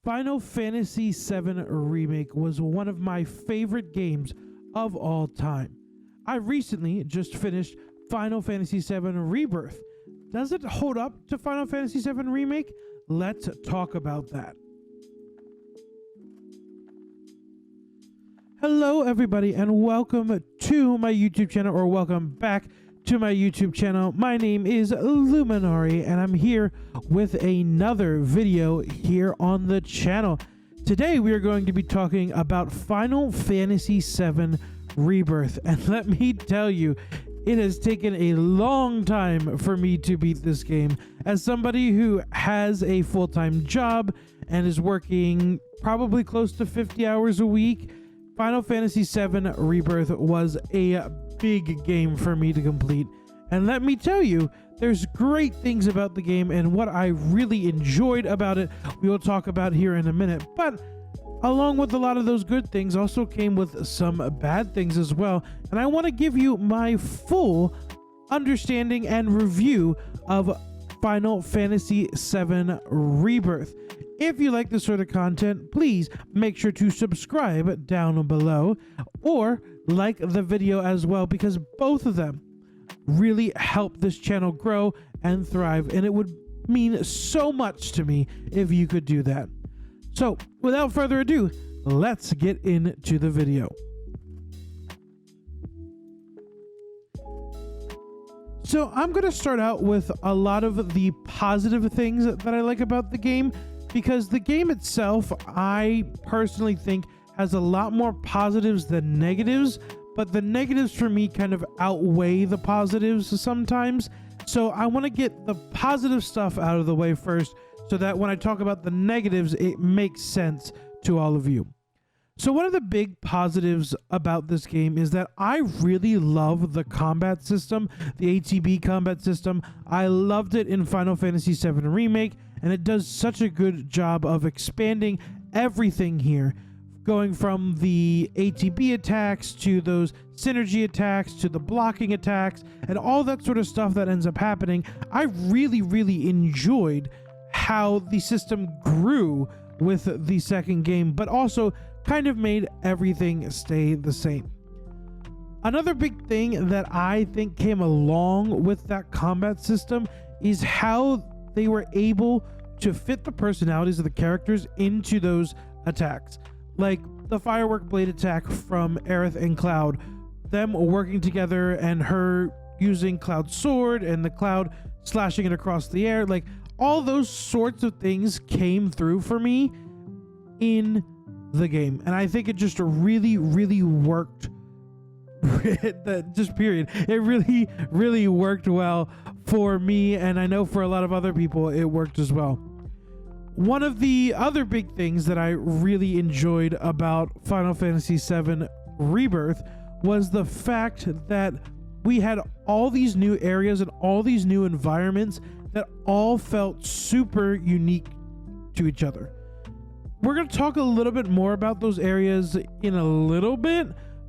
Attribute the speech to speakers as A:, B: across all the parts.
A: Final Fantasy VII Remake was one of my favorite games of all time. I recently just finished Final Fantasy VII Rebirth. Does it hold up to Final Fantasy VII Remake? Let's talk about that. Hello everybody and welcome to my YouTube channel, or welcome back to my YouTube channel. My name is Luminari and I'm here with another video here on the channel. Today we are going to be talking about Final Fantasy VII Rebirth, and let me tell you, it has taken a long time for me to beat this game. As somebody who has a full-time job and is working probably close to 50 hours a week, Final Fantasy VII Rebirth was a big game for me to complete. And let me tell you, there's great things about the game, and what I really enjoyed about it we will talk about here in a minute. But along with a lot of those good things also came with some bad things as well, and I want to give you my full understanding and review of Final Fantasy VII Rebirth. If you like this sort of content, please make sure to subscribe down below or like the video as well, because both of them really help this channel grow and thrive, and it would mean so much to me if you could do that. So without further ado, let's get into the video. So I'm going to start out with a lot of the positive things that I like about the game, because the game itself, I personally think, has a lot more positives than negatives, but the negatives for me kind of outweigh the positives sometimes. So I want to get the positive stuff out of the way first, so that when I talk about the negatives, it makes sense to all of you. So one of the big positives about this game is that I really love the combat system, the ATB combat system. I loved it in Final Fantasy VII Remake, and it does such a good job of expanding everything here, going from the ATB attacks to those synergy attacks to the blocking attacks and all that sort of stuff that ends up happening. I really enjoyed how the system grew with the second game, but also kind of made everything stay the same. Another big thing that I think came along with that combat system is how they were able to fit the personalities of the characters into those attacks. Like the firework blade attack from Aerith and Cloud, them working together and her using Cloud's sword and the Cloud slashing it across the air. Like all those sorts of things came through for me in the game, and I think it just really worked. Just period, it really worked well for me, and I know for a lot of other people it worked as well. One of the other big things that I really enjoyed about Final Fantasy VII Rebirth was the fact that we had all these new areas and all these new environments that all felt super unique to each other. We're going to talk a little bit more about those areas in a little bit,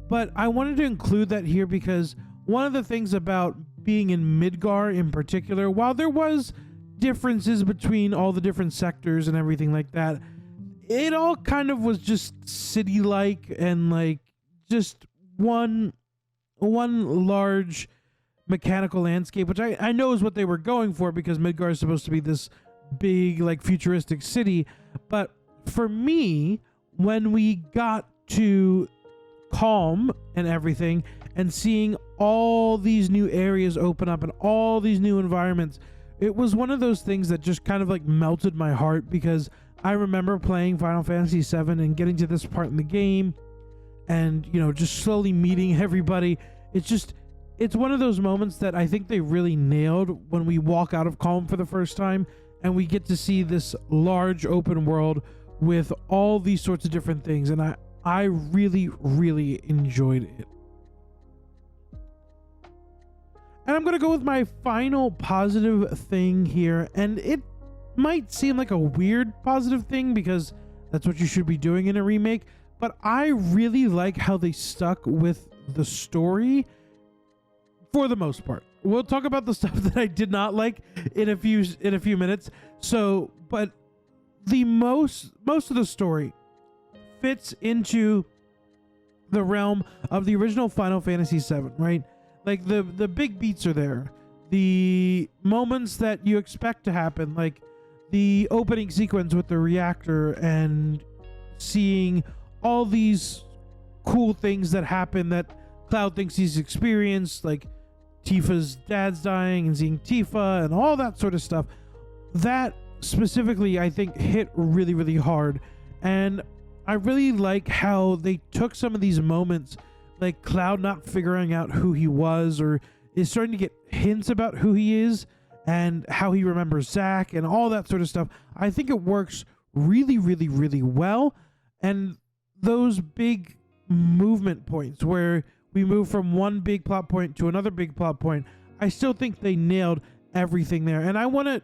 A: but I wanted to include that here because one of the things about being in Midgar in particular, while there was differences between all the different sectors and everything like that, it all kind of was just city-like and like just one large mechanical landscape, which I know is what they were going for, because Midgar is supposed to be this big like futuristic city. But for me, when we got to Calm and everything and seeing all these new areas open up and all these new environments, it was one of those things that just kind of like melted my heart, because I remember playing Final Fantasy VII and getting to this part in the game and, you know, just slowly meeting everybody. It's one of those moments that I think they really nailed when we walk out of Calm for the first time and we get to see this large open world with all these sorts of different things, and I really enjoyed it. And I'm going to go with my final positive thing here, and it might seem like a weird positive thing because that's what you should be doing in a remake, but I really like how they stuck with the story for the most part. We'll talk about the stuff that I did not like in a few minutes. So, but the most of the story fits into the realm of the original Final Fantasy VII, right? Like the big beats are there. The moments that you expect to happen, like the opening sequence with the reactor and seeing all these cool things that happen that Cloud thinks he's experienced, like Tifa's dad's dying and seeing Tifa and all that sort of stuff. That specifically, I think, hit really, really hard. And I really like how they took some of these moments, like Cloud not figuring out who he was, or is starting to get hints about who he is and how he remembers Zack and all that sort of stuff. I think it works really, really, really well. And those big movement points where we move from one big plot point to another big plot point, I still think they nailed everything there. And I want to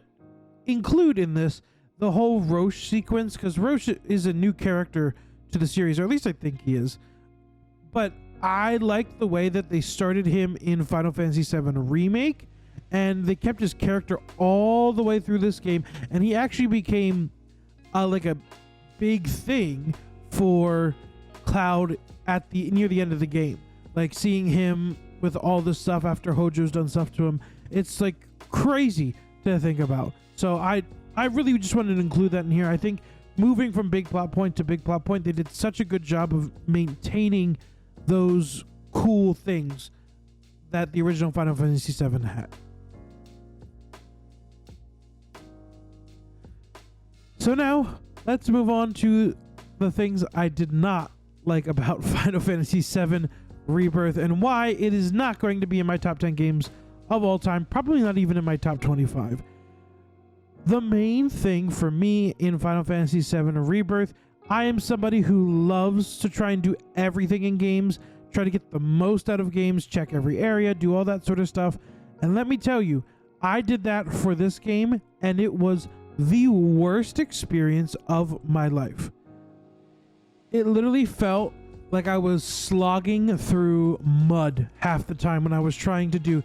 A: include in this the whole Roche sequence, because Roche is a new character to the series, or at least I think he is. But I liked the way that they started him in Final Fantasy VII Remake, and they kept his character all the way through this game, and he actually became like a big thing for Cloud at the near the end of the game. Like seeing him with all this stuff after Hojo's done stuff to him, it's like crazy to think about. So I really just wanted to include that in here. I think moving from big plot point to big plot point, they did such a good job of maintaining those cool things that the original Final Fantasy VII had. So now let's move on to the things I did not like about Final Fantasy VII Rebirth and why it is not going to be in my top 10 games of all time, probably not even in my top 25. The main thing for me in Final Fantasy VII Rebirth, I am somebody who loves to try and do everything in games, try to get the most out of games, check every area, do all that sort of stuff. And let me tell you, I did that for this game, and it was the worst experience of my life. It literally felt like I was slogging through mud half the time when I was trying to do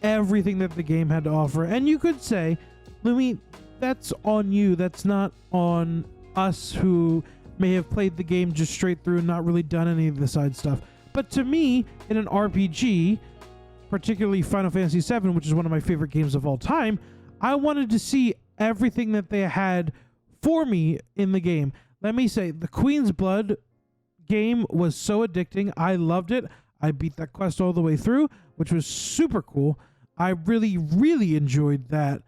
A: everything that the game had to offer. And you could say, Lumi, that's on you. That's not on us who may have played the game just straight through and not really done any of the side stuff. But to me, in an RPG, particularly Final Fantasy VII, which is one of my favorite games of all time, I wanted to see everything that they had for me in the game. Let me say, the Queen's Blood game was so addicting. I loved it. I beat that quest all the way through, which was super cool. I really, really enjoyed that.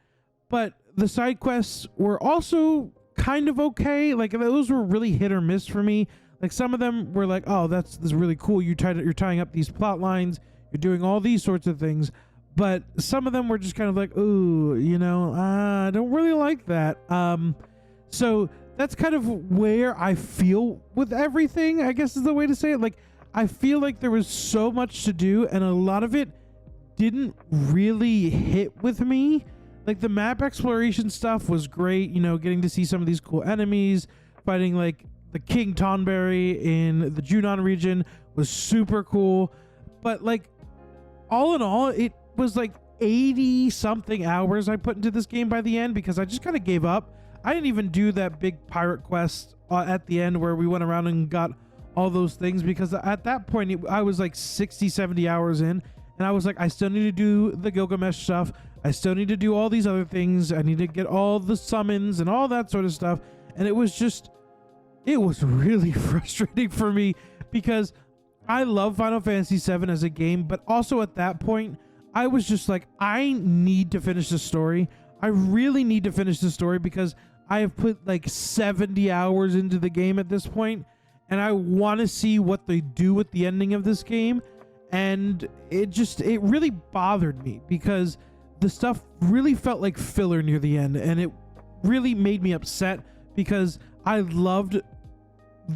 A: But the side quests were also kind of okay. Like, those were really hit or miss for me. Like, some of them were like, oh, this is really cool. You're tying up these plot lines. You're doing all these sorts of things. But some of them were just kind of like, ooh, I don't really like that. So that's kind of where I feel with everything, I guess is the way to say it. Like, I feel like there was so much to do, and a lot of it didn't really hit with me. Like, the map exploration stuff was great, getting to see some of these cool enemies, fighting like the King Tonberry in the Junon region was super cool. But like, all in all, it was like 80 something hours I put into this game by the end, because I just kind of gave up. I didn't even do that big pirate quest at the end where we went around and got all those things, because at that point I was like 60, 70 hours in, and I was like, I still need to do the Gilgamesh stuff. I still need to do all these other things. I need to get all the summons and all that sort of stuff. And it was really frustrating for me, because I love Final Fantasy VII as a game, but also at that point, I was just like, I need to finish the story. I really need to finish the story, because I have put like 70 hours into the game at this point, and I want to see what they do with the ending of this game. And it really bothered me, because the stuff really felt like filler near the end, and it really made me upset, because I loved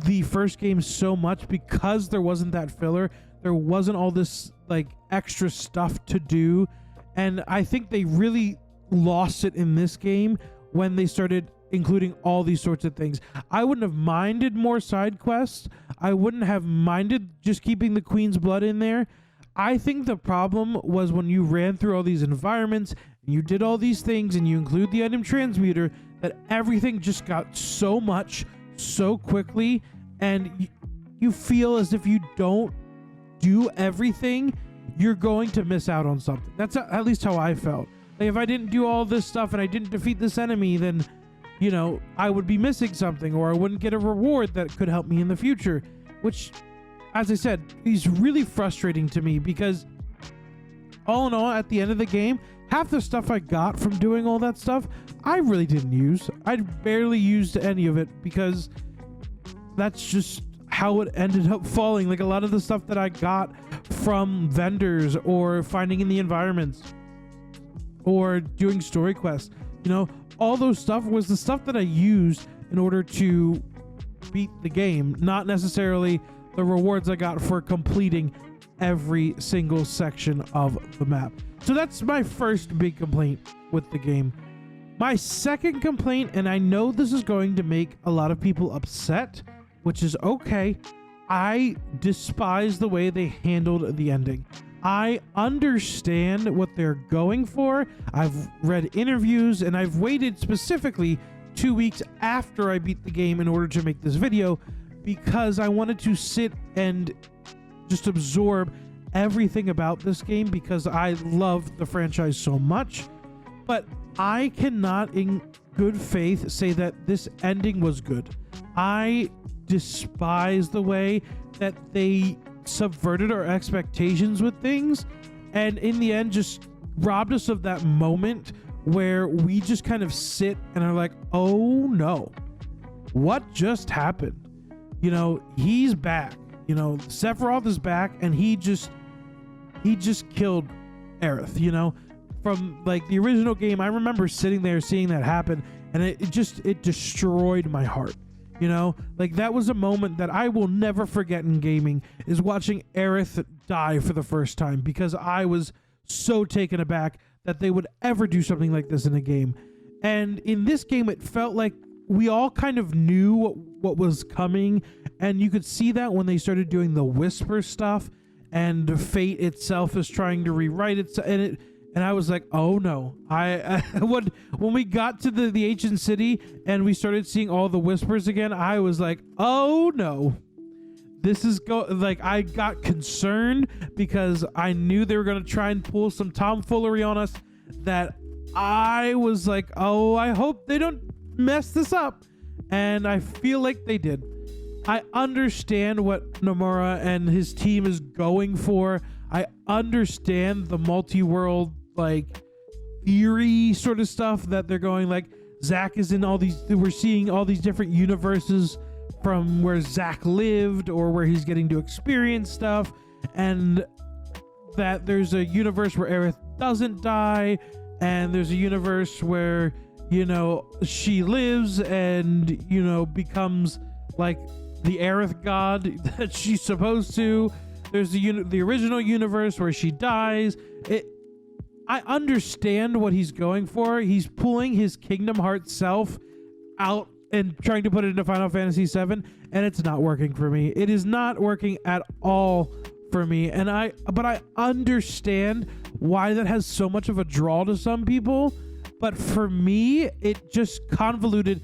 A: the first game so much because there wasn't that filler. There wasn't all this like extra stuff to do, and I think they really lost it in this game when they started including all these sorts of things. I wouldn't have minded more side quests. I wouldn't have minded just keeping the Queen's Blood in there. I think the problem was when you ran through all these environments and you did all these things and you include the item transmuter, that everything just got so much so quickly, and you feel as if you don't do everything, you're going to miss out on something. That's at least how I felt. Like, if I didn't do all this stuff and I didn't defeat this enemy, then, you know, I would be missing something, or I wouldn't get a reward that could help me in the future, which, as I said, is really frustrating to me, because all in all, at the end of the game, half the stuff I got from doing all that stuff, I really didn't use. I barely used any of it, because that's just how it ended up falling. Like, a lot of the stuff that I got from vendors or finding in the environments or doing story quests, you know, all those stuff was the stuff that I used in order to beat the game, not necessarily the rewards I got for completing every single section of the map. So that's my first big complaint with the game. My second complaint, and I know this is going to make a lot of people upset, which is okay, I despise the way they handled the ending. I understand what they're going for. I've read interviews, and I've waited specifically 2 weeks after I beat the game in order to make this video, because I wanted to sit and just absorb everything about this game, because I love the franchise so much. But I cannot in good faith say that this ending was good. I despise the way that they subverted our expectations with things, and in the end just robbed us of that moment where we just kind of sit and are like, oh no, what just happened? You know, he's back. You know, Sephiroth is back, and he just killed Aerith. You know, from like the original game, I remember sitting there seeing that happen, and it destroyed my heart. You know, like, that was a moment that I will never forget in gaming, is watching Aerith die for the first time, because I was so taken aback that they would ever do something like this in a game. And in this game, it felt like we all kind of knew what was coming, and you could see that when they started doing the whisper stuff, and fate itself is trying to rewrite it, and I was like, oh no. When we got to the ancient city and we started seeing all the whispers again, I was like, oh no. This is like, I got concerned, because I knew they were going to try and pull some tomfoolery on us, that I was like, oh, I hope they don't mess this up. And I feel like they did. I understand what Nomura and his team is going for. I understand the multi-world, like, theory sort of stuff that they're going, like, Zack is in all these, we're seeing all these different universes from where Zack lived, or where he's getting to experience stuff, and that there's a universe where Aerith doesn't die, and there's a universe where, you know, she lives and, you know, becomes like the Aerith god that she's supposed to. There's the original universe where she dies. I understand what he's going for. He's pulling his Kingdom Hearts self out and trying to put it into Final Fantasy VII, and it's not working for me. It is not working at all for me. But I understand why that has so much of a draw to some people. But for me, it just convoluted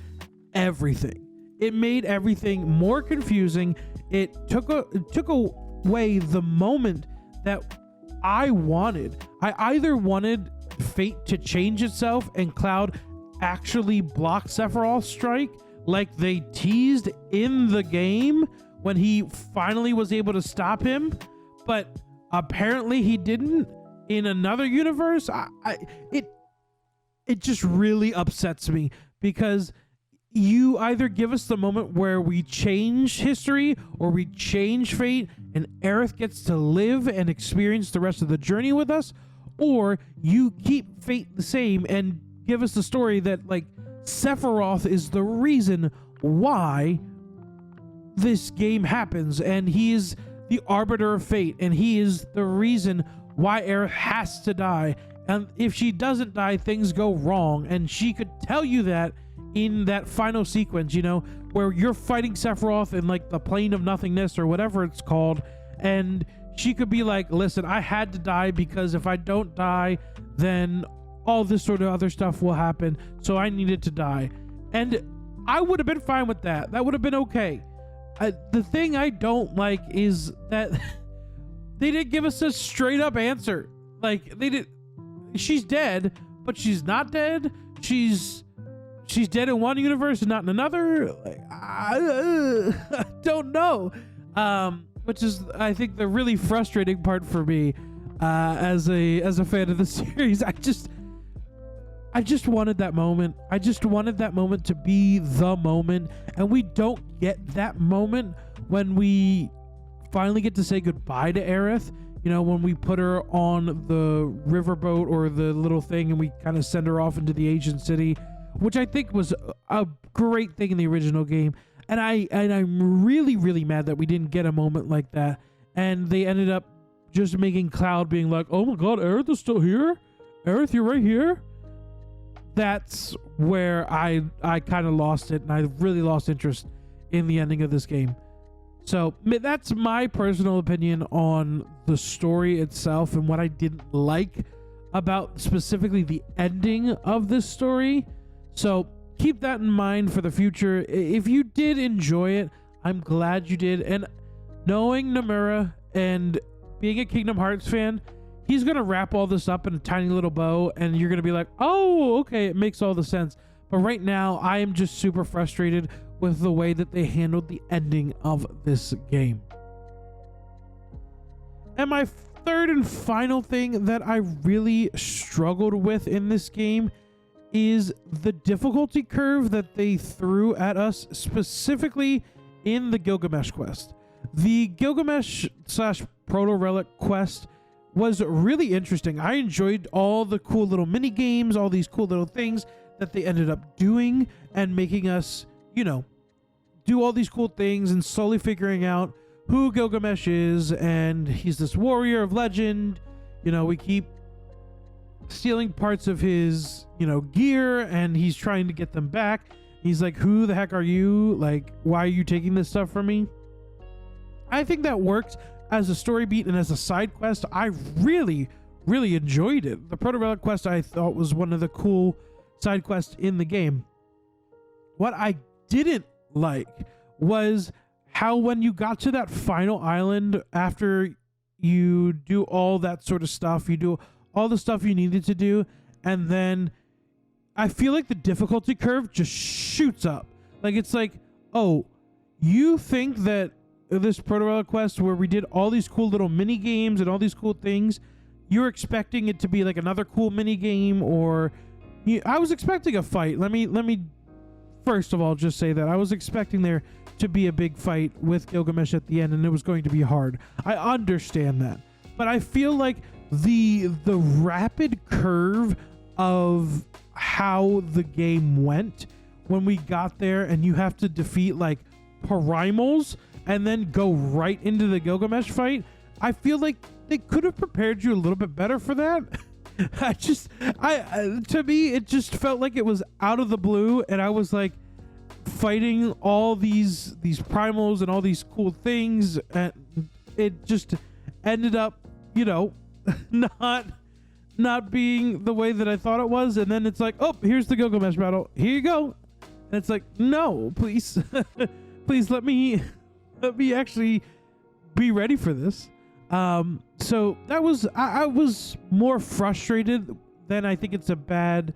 A: everything. It made everything more confusing. It took away the moment that I wanted. I either wanted fate to change itself and Cloud actually block Sephiroth's strike, like they teased in the game when he finally was able to stop him, but apparently he didn't in another universe. It just really upsets me, because you either give us the moment where we change history or we change fate and Aerith gets to live and experience the rest of the journey with us, or you keep fate the same and give us the story that, like, Sephiroth is the reason why this game happens, and he is the arbiter of fate, and he is the reason why Aerith has to die. And if she doesn't die, things go wrong. And she could tell you that in that final sequence, you know, where you're fighting Sephiroth in, like, the plane of nothingness or whatever it's called, and she could be like, listen, I had to die because if I don't die, then all this sort of other stuff will happen, so I needed to die. And I would have been fine with that. That would have been okay. The thing I don't like is that they didn't give us a straight up answer. Like, they did. She's dead, but she's not dead. She's dead in one universe and not in another. Like, I don't know. Which is, I think, the really frustrating part for me as a fan of the series. I just wanted that moment. I just wanted that moment to be the moment, and we don't get that moment when we finally get to say goodbye to Aerith. You know, when we put her on the riverboat or the little thing and we kind of send her off into the ancient city, which I think was a great thing in the original game. And I'm really, really mad that we didn't get a moment like that. And they ended up just making Cloud being like, oh my god, Aerith is still here? Aerith, you're right here? That's where I kind of lost it, and I really lost interest in the ending of this game. So that's my personal opinion on the story itself and what I didn't like about specifically the ending of this story. So keep that in mind for the future. If you did enjoy it, I'm glad you did. And knowing Nomura and being a Kingdom Hearts fan, he's going to wrap all this up in a tiny little bow, and you're going to be like, oh, okay, it makes all the sense. But right now, I am just super frustrated with the way that they handled the ending of this game. And my third and final thing that I really struggled with in this game is the difficulty curve that they threw at us, specifically in the Gilgamesh quest. The Gilgamesh / Proto Relic quest was really interesting. I enjoyed all the cool little mini games, all these cool little things that they ended up doing and making us, you know, do all these cool things and slowly figuring out who Gilgamesh is. And he's this warrior of legend. You know, we keep stealing parts of his, you know, gear, and he's trying to get them back. He's like, who the heck are you? Like, why are you taking this stuff from me? I think that worked as a story beat and as a side quest. I really, really enjoyed it. The Proto Relic quest I thought was one of the cool side quests in the game. What I didn't like was how when you got to that final island, after you do all that sort of stuff, you do all the stuff you needed to do, and then I feel like the difficulty curve just shoots up. Like, it's like, oh, you think that this Proto Relic quest where we did all these cool little mini games and all these cool things, you're expecting it to be like another cool mini game, or I was expecting a fight. Let me first of all just say that I was expecting there to be a big fight with Gilgamesh at the end, and it was going to be hard. I understand that, but I feel like the rapid curve of how the game went when we got there, and you have to defeat like Parimals and then go right into the Gilgamesh fight. I feel like they could have prepared you a little bit better for that. To me, it just felt like it was out of the blue, and I was like fighting all these primals and all these cool things, and it just ended up, you know, not being the way that I thought it was. And then it's like, oh, here's the Gilgamesh battle. Here you go. And it's like, no, please, please let me actually be ready for this. So that was, I was more frustrated than I think it's a bad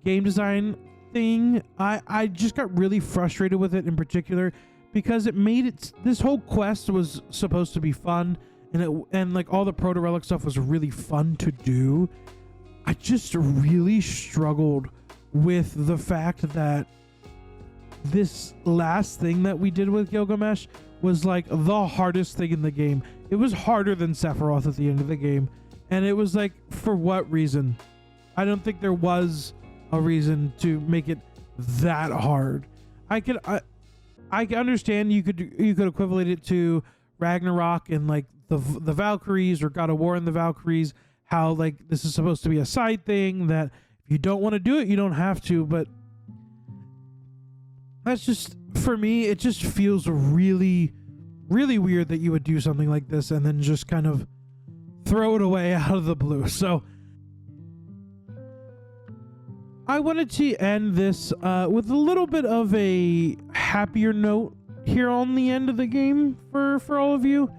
A: game design thing. I just got really frustrated with it in particular because it made it, this whole quest was supposed to be fun, and like all the Proto Relic stuff was really fun to do. I just really struggled with the fact that this last thing that we did with Gilgamesh was like the hardest thing in the game. It was harder than Sephiroth at the end of the game, and it was like, for what reason? I don't think there was a reason to make it that hard. I understand you could equivalent it to Ragnarok and like the Valkyries, or God of War and the Valkyries, how like this is supposed to be a side thing that if you don't want to do it, you don't have to. But that's just, for me, it just feels really, really weird that you would do something like this and then just kind of throw it away out of the blue. So I wanted to end this with a little bit of a happier note here on the end of the game for all of you.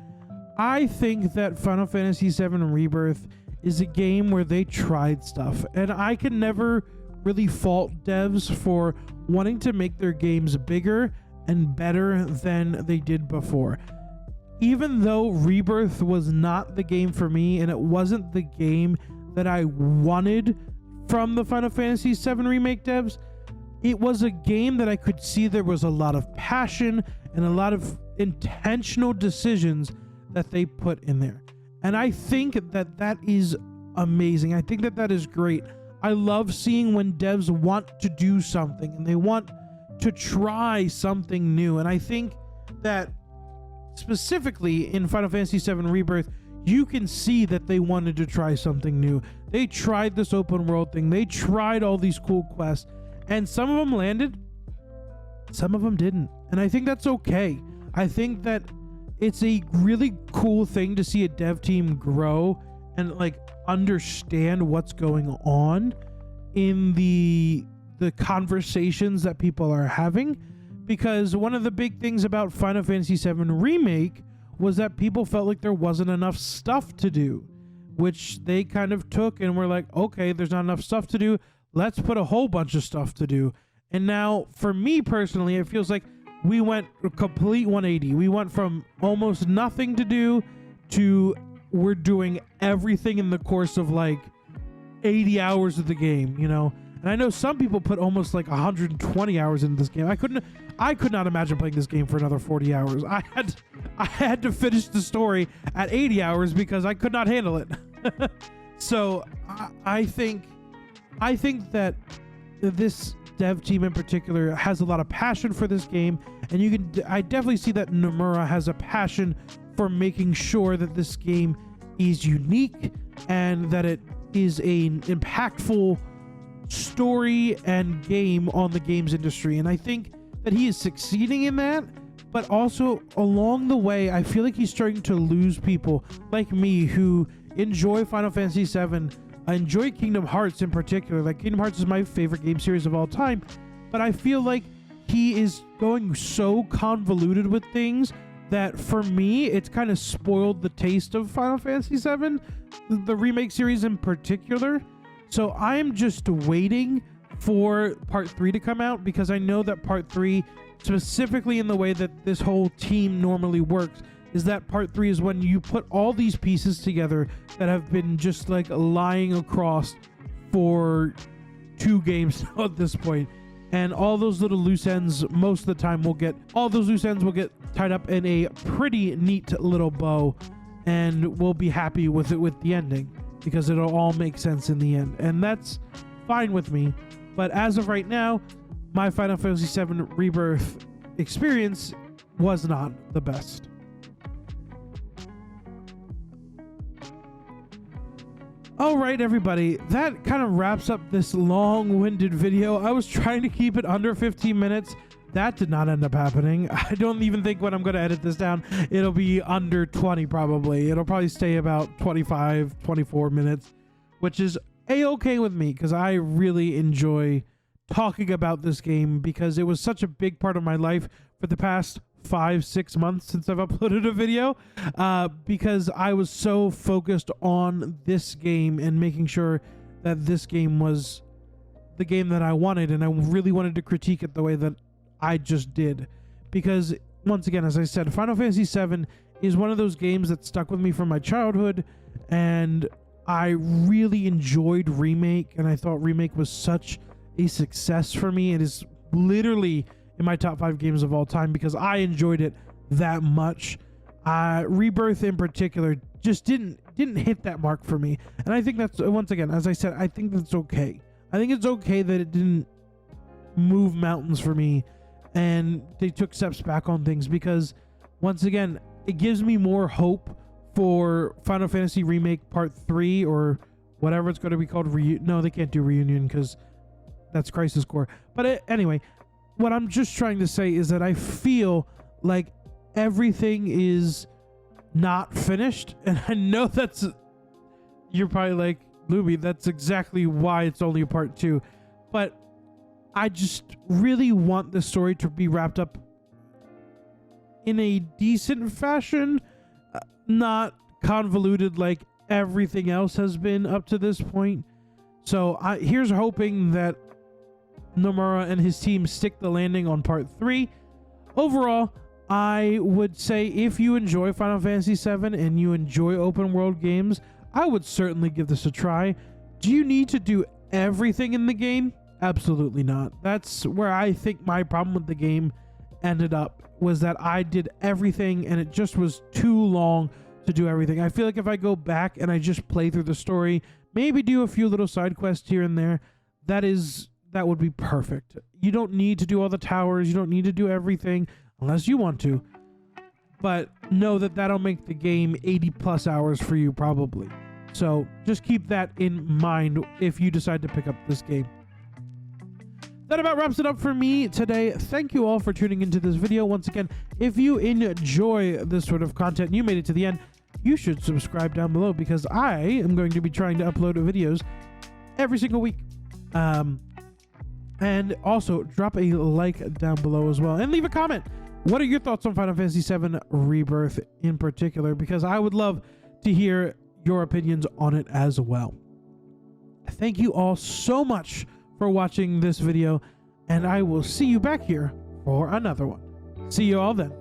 A: I think that Final Fantasy VII Rebirth is a game where they tried stuff, and I can never really fault devs for wanting to make their games bigger and better than they did before. Even though Rebirth was not the game for me, and it wasn't the game that I wanted from the Final Fantasy VII Remake devs, it was a game that I could see there was a lot of passion and a lot of intentional decisions that they put in there. And I think that that is amazing. I think that that is great. I love seeing when devs want to do something and they want to try something new. And I think that specifically in Final Fantasy VII Rebirth, you can see that they wanted to try something new. They tried this open world thing. They tried all these cool quests, and some of them landed, some of them didn't. And I think that's okay. I think that it's a really cool thing to see a dev team grow and like understand what's going on in the conversations that people are having. Because one of the big things about Final Fantasy VII Remake was that people felt like there wasn't enough stuff to do, which they kind of took and were like, okay, there's not enough stuff to do. Let's put a whole bunch of stuff to do. And now for me personally, it feels like we went a complete 180. We went from almost nothing to do to we're doing everything in the course of like 80 hours of the game, you know? And I know some people put almost like 120 hours into this game. I could not imagine playing this game for another 40 hours. I had to finish the story at 80 hours because I could not handle it. So I think that this dev team in particular has a lot of passion for this game, and I definitely see that Nomura has a passion for making sure that this game is unique and that it is an impactful story and game on the games industry. And I think that he is succeeding in that, but also along the way I feel like he's starting to lose people like me who enjoy Final Fantasy VII. I enjoy Kingdom Hearts in particular. Like, Kingdom Hearts is my favorite game series of all time, but I feel like he is going so convoluted with things that for me it's kind of spoiled the taste of Final Fantasy VII, the remake series in particular. So I'm just waiting for part 3 to come out, because I know that part 3, specifically in the way that this whole team normally works, is that part 3 is when you put all these pieces together that have been just like lying across for 2 games at this point. And all those little loose ends, most of the time will get tied up in a pretty neat little bow, and we'll be happy with it with the ending, because it'll all make sense in the end. And that's fine with me. But as of right now, my Final Fantasy VII Rebirth experience was not the best. All right, everybody, that kind of wraps up this long-winded video. I was trying to keep it under 15 minutes. That did not end up happening. I don't even think when I'm going to edit this down, it'll be under 20 probably. It'll probably stay about 25, 24 minutes, which is a-okay with me, because I really enjoy talking about this game, because it was such a big part of my life for the past 5-6 months since I've uploaded a video, because I was so focused on this game and making sure that this game was the game that I wanted, and I really wanted to critique it the way that I just did. Because once again, as I said, Final Fantasy VII is one of those games that stuck with me from my childhood, and I really enjoyed Remake, and I thought Remake was such a success for me. It is literally in my top 5 games of all time because I enjoyed it that much. Rebirth in particular just didn't hit that mark for me, and I think that's, once again, as I said, I think that's okay. I think it's okay that it didn't move mountains for me and they took steps back on things, because once again, it gives me more hope for Final Fantasy Remake Part 3 or whatever it's going to be called. No, they can't do Reunion because that's Crisis Core. But anyway, what I'm just trying to say is that I feel like everything is not finished. And I know you're probably like, Lumi, that's exactly why it's only a part 2. but I just really want the story to be wrapped up in a decent fashion, not convoluted like everything else has been up to this point. So here's hoping that Nomura and his team stick the landing on part 3. Overall, I would say if you enjoy Final Fantasy VII and you enjoy open world games, I would certainly give this a try. Do you need to do everything in the game? Absolutely not. That's where I think my problem with the game ended up, was that I did everything and it just was too long to do everything. I feel like if I go back and I just play through the story, maybe do a few little side quests here and there, that would be perfect. You don't need to do all the towers, you don't need to do everything unless you want to. But know that that'll make the game 80 plus hours for you probably. So just keep that in mind if you decide to pick up this game. That about wraps it up for me today. Thank you all for tuning into this video. Once again, if you enjoy this sort of content and you made it to the end, you should subscribe down below, because I am going to be trying to upload videos every single week. And also drop a like down below as well, and leave a comment. What are your thoughts on Final Fantasy VII Rebirth in particular? Because I would love to hear your opinions on it as well. Thank you all so much for watching this video, and I will see you back here for another one. See you all then.